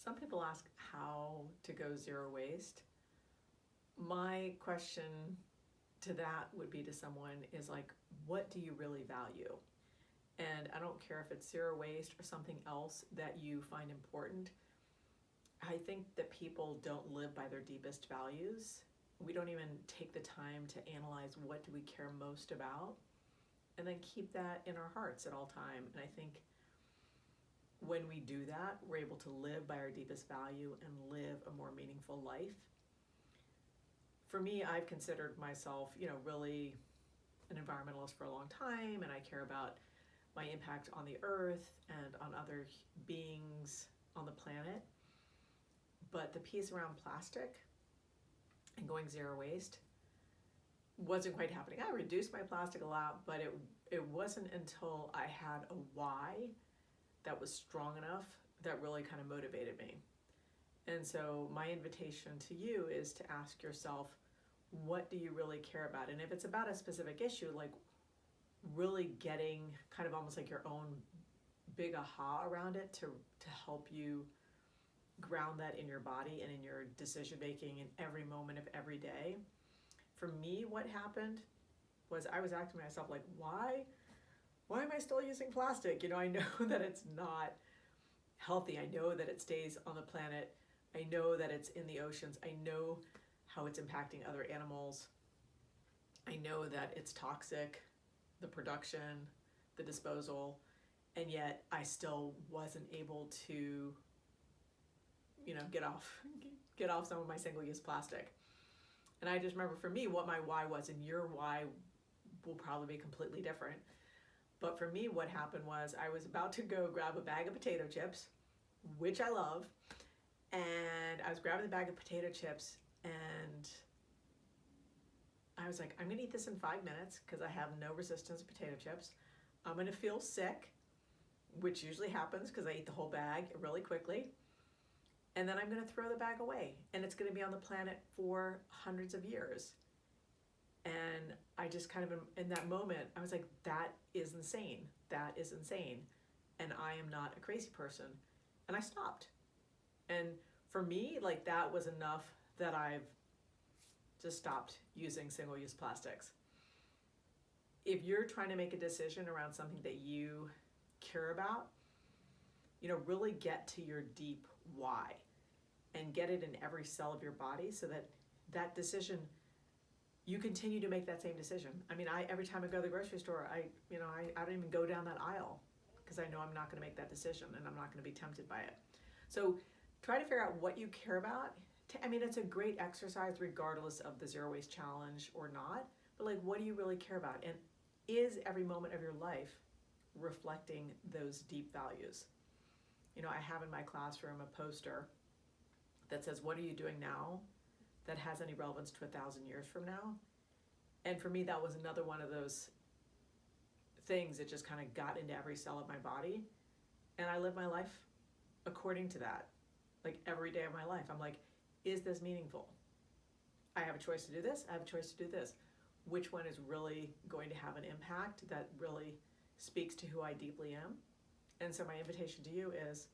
Some people ask how to go zero waste. My question to that would be to someone is like, what do you really value? And I don't care if it's zero waste or something else that you find important. I think that people don't live by their deepest values. We don't even take the time to analyze what do we care most about and then keep that in our hearts at all time. And I think when we do that, we're able to live by our deepest value and live a more meaningful life. For me, I've considered myself, really an environmentalist for a long time, and I care about my impact on the earth and on other beings on the planet. But the piece around plastic and going zero waste wasn't quite happening. I reduced my plastic a lot, but it wasn't until I had a why that was strong enough that really kind of motivated me. And so my invitation to you is to ask yourself, what do you really care about? And if it's about a specific issue, like really getting kind of almost like your own big aha around it to help you ground that in your body and in your decision making in every moment of every day. For me, what happened was I was asking myself, like, why am I still using plastic? I know that it's not healthy. I know that it stays on the planet. I know that it's in the oceans. I know how it's impacting other animals. I know that it's toxic, the production, the disposal, and yet I still wasn't able to, get off some of my single-use plastic. And I just remember for me what my why was, and your why will probably be completely different. But for me, what happened was I was about to go grab a bag of potato chips, which I love, and I was grabbing the bag of potato chips, and I was like, I'm gonna eat this in 5 minutes because I have no resistance to potato chips. I'm gonna feel sick, which usually happens because I eat the whole bag really quickly. And then I'm gonna throw the bag away, and it's gonna be on the planet for hundreds of years. And I just kind of, in that moment, I was like, that is insane. That is insane. And I am not a crazy person. And I stopped. And for me, like, that was enough that I've just stopped using single-use plastics. If you're trying to make a decision around something that you care about, really get to your deep why and get it in every cell of your body so that that decision, you continue to make that same decision. I mean, every time I go to the grocery store, I don't even go down that aisle because I know I'm not going to make that decision and I'm not going to be tempted by it. So try to figure out what you care about. It's a great exercise regardless of the zero waste challenge or not, but like, what do you really care about? And is every moment of your life reflecting those deep values? I have in my classroom a poster that says, what are you doing now that has any relevance to 1,000 years from now? And for me, that was another one of those things that just kind of got into every cell of my body. And I live my life according to that. Like every day of my life, I'm like, is this meaningful? I have a choice to do this. I have a choice to do this. Which one is really going to have an impact that really speaks to who I deeply am? And so my invitation to you is,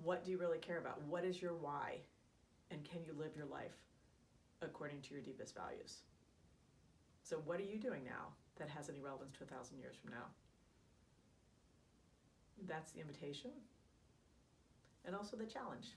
what do you really care about? What is your why? And can you live your life according to your deepest values? So what are you doing now that has any relevance to 1,000 years from now? That's the invitation. And also the challenge.